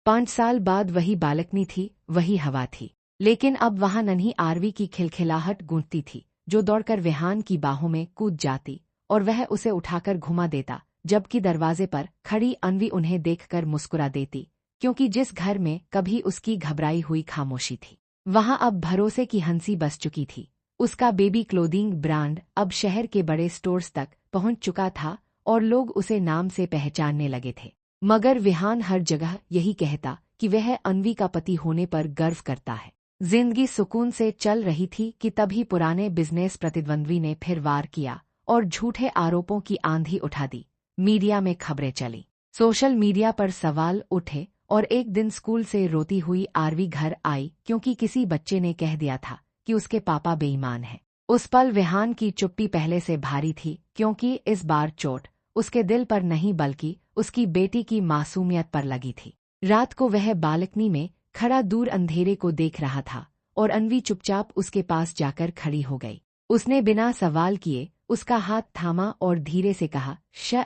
5 साल बाद वही बालकनी थी, वही हवा थी, लेकिन अब वहां नन्ही आरवी की खिलखिलाहट गूंजती थी, जो दौड़कर विहान की बाहों में कूद जाती और वह उसे उठाकर घुमा देता, जबकि दरवाजे पर खड़ी अन्वी उन्हें देखकर मुस्कुरा देती, क्योंकि जिस घर में कभी उसकी घबराई हुई खामोशी थी, वहां अब भरोसे की हंसी बस चुकी थी। उसका बेबी क्लोथिंग ब्रांड अब शहर के बड़े स्टोर्स तक पहुंच चुका था और लोग उसे नाम से पहचानने लगे थे। मगर विहान हर जगह यही कहता कि वह अन्वी का पति होने पर गर्व करता है। जिंदगी सुकून से चल रही थी कि तभी पुराने बिजनेस प्रतिद्वंद्वी ने फिर वार किया और झूठे आरोपों की आंधी उठा दी। मीडिया में खबरें चली, सोशल मीडिया पर सवाल उठे और एक दिन स्कूल से रोती हुई आरवी घर आई क्योंकि किसी बच्चे ने कह दिया था कि उसके पापा बेईमान हैं। उस पल विहान की चुप्पी पहले से भारी थी, क्योंकि इस बार चोट उसके दिल पर नहीं बल्कि उसकी बेटी की मासूमियत पर लगी थी। रात को वह बालकनी में खड़ा दूर अंधेरे को देख रहा था और अन्वी चुपचाप उसके पास जाकर खड़ी हो गई। उसने बिना सवाल किए उसका हाथ थामा और धीरे से कहा,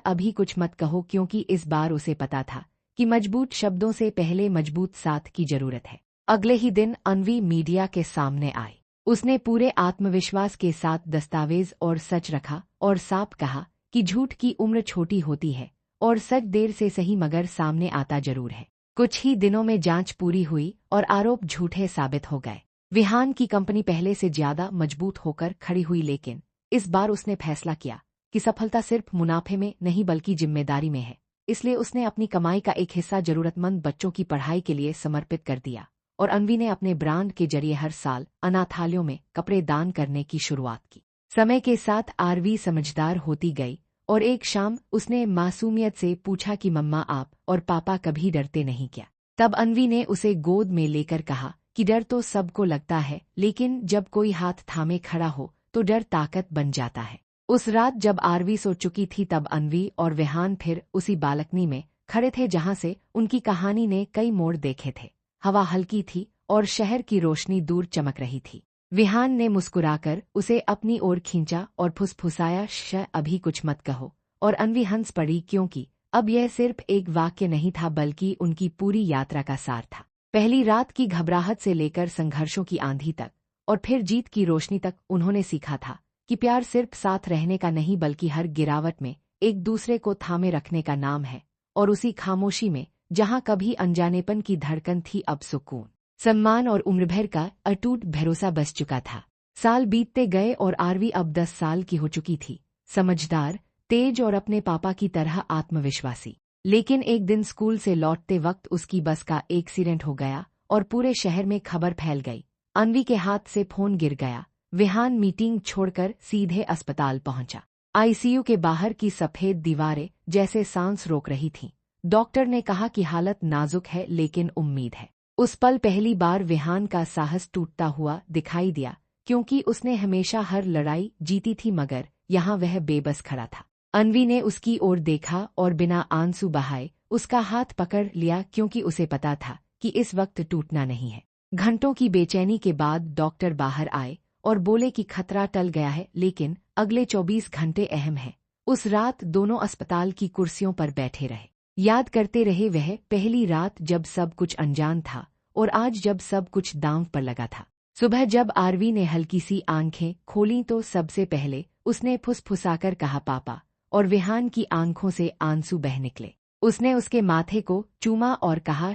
अभी कुछ मत कहो, क्योंकि इस बार उसे पता था कि मजबूत शब्दों से पहले मजबूत साथ की जरूरत है। अगले ही दिन अन्वी मीडिया के सामने आई। उसने पूरे आत्मविश्वास के साथ दस्तावेज और सच रखा और साफ कहा कि झूठ की उम्र छोटी होती है और सच देर से सही मगर सामने आता जरूर है। कुछ ही दिनों में जांच पूरी हुई और आरोप झूठे साबित हो गए। विहान की कंपनी पहले से ज्यादा मजबूत होकर खड़ी हुई, लेकिन इस बार उसने फैसला किया कि सफलता सिर्फ मुनाफे में नहीं बल्कि जिम्मेदारी में है। इसलिए उसने अपनी कमाई का एक हिस्सा जरूरतमंद बच्चों की पढ़ाई के लिए समर्पित कर दिया और अन्वी ने अपने ब्रांड के जरिए हर साल अनाथालयों में कपड़े दान करने की शुरुआत की। समय के साथ आरवी समझदार होती गई और एक शाम उसने मासूमियत से पूछा कि मम्मा, आप और पापा कभी डरते नहीं क्या? तब अन्वी ने उसे गोद में लेकर कहा कि डर तो सबको लगता है, लेकिन जब कोई हाथ थामे खड़ा हो तो डर ताकत बन जाता है। उस रात जब आरवी सो चुकी थी तब अन्वी और विहान फिर उसी बालकनी में खड़े थे जहां से उनकी कहानी ने कई मोड़ देखे थे। हवा हल्की थी और शहर की रोशनी दूर चमक रही थी। विहान ने मुस्कुराकर उसे अपनी ओर खींचा और फुसफुसाया, अभी कुछ मत कहो। और अन्वी हंस पड़ी, क्योंकि अब यह सिर्फ एक वाक्य नहीं था बल्कि उनकी पूरी यात्रा का सार था। पहली रात की घबराहट से लेकर संघर्षों की आंधी तक और फिर जीत की रोशनी तक उन्होंने सीखा था कि प्यार सिर्फ साथ रहने का नहीं बल्कि हर गिरावट में एक दूसरे को थामे रखने का नाम है। और उसी खामोशी में जहां कभी अनजानेपन की धड़कन थी, अब सुकून, सम्मान और उम्र भर का अटूट भरोसा बस चुका था। साल बीतते गए और आरवी अब 10 साल की हो चुकी थी, समझदार, तेज और अपने पापा की तरह आत्मविश्वासी। लेकिन एक दिन स्कूल से लौटते वक्त उसकी बस का एक्सीडेंट हो गया और पूरे शहर में खबर फैल गई। अन्वी के हाथ से फोन गिर गया। विहान मीटिंग छोड़कर सीधे अस्पताल पहुंचा। आईसीयू के बाहर की सफेद दीवारें जैसे सांस रोक रही थीं। डॉक्टर ने कहा कि हालत नाजुक है, लेकिन उम्मीद है। उस पल पहली बार विहान का साहस टूटता हुआ दिखाई दिया, क्योंकि उसने हमेशा हर लड़ाई जीती थी, मगर यहाँ वह बेबस खड़ा था। अन्वी ने उसकी ओर देखा और बिना आंसू बहाए उसका हाथ पकड़ लिया, क्योंकि उसे पता था कि इस वक्त टूटना नहीं है। घंटों की बेचैनी के बाद डॉक्टर बाहर आए और बोले कि खतरा टल गया है, लेकिन अगले 24 घंटे अहम है। उस रात दोनों अस्पताल की कुर्सियों पर बैठे रहे। याद करते रहे वह पहली रात जब सब कुछ अनजान था और आज जब सब कुछ दांव पर लगा था। सुबह जब आरवी ने हल्की सी आंखें खोलीं तो सबसे पहले उसने फुसफुसाकर कहा, पापा, और विहान की आंखों से आंसू बह निकले। उसने उसके माथे को चूमा और कहा,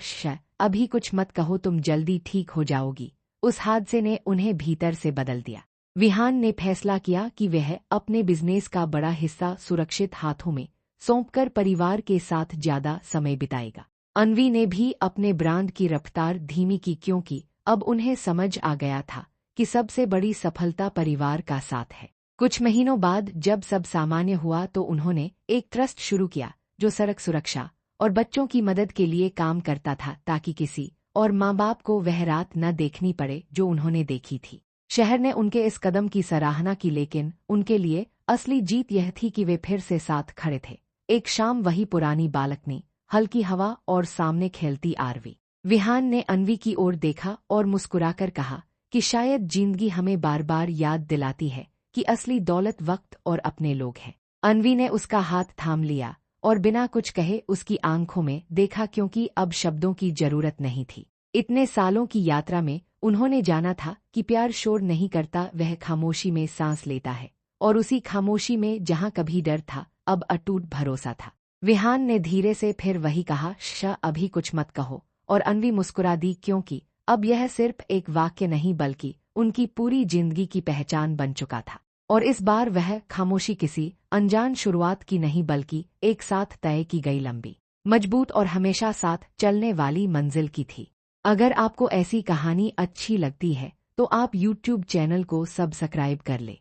अभी कुछ मत कहो, तुम जल्दी ठीक हो जाओगी। उस हादसे ने उन्हें भीतर से बदल दिया। विहान ने फैसला किया कि वह अपने बिजनेस का बड़ा हिस्सा सुरक्षित हाथों में सौंपकर परिवार के साथ ज्यादा समय बिताएगा। अन्वी ने भी अपने ब्रांड की रफ्तार धीमी की, क्योंकि अब उन्हें समझ आ गया था कि सबसे बड़ी सफलता परिवार का साथ है। कुछ महीनों बाद जब सब सामान्य हुआ तो उन्होंने एक ट्रस्ट शुरू किया जो सड़क सुरक्षा और बच्चों की मदद के लिए काम करता था, ताकि किसी और माँ बाप को वह रात न देखनी पड़े जो उन्होंने देखी थी। शहर ने उनके इस कदम की सराहना की, लेकिन उनके लिए असली जीत यह थी कि वे फिर से साथ खड़े थे। एक शाम वही पुरानी बालकनी, हल्की हवा और सामने खेलती आरवी। विहान ने अन्वी की ओर देखा और मुस्कुराकर कहा कि शायद जिंदगी हमें बार बार याद दिलाती है कि असली दौलत वक्त और अपने लोग हैं। अन्वी ने उसका हाथ थाम लिया और बिना कुछ कहे उसकी आंखों में देखा क्योंकि अब शब्दों की जरूरत नहीं थी। इतने सालों की यात्रा में उन्होंने जाना था कि प्यार शोर नहीं करता, वह खामोशी में सांस लेता है, और उसी खामोशी में जहां कभी डर था अब अटूट भरोसा था। विहान ने धीरे से फिर वही कहा, अभी कुछ मत कहो, और अन्वी मुस्कुरा दी क्योंकि अब यह सिर्फ एक वाक्य नहीं बल्कि उनकी पूरी जिंदगी की पहचान बन चुका था। और इस बार वह खामोशी किसी अनजान शुरुआत की नहीं बल्कि एक साथ तय की गई लंबी, मजबूत और हमेशा साथ चलने वाली मंजिल की थी। अगर आपको ऐसी कहानी अच्छी लगती है तो आप YouTube चैनल को सब्सक्राइब कर ले।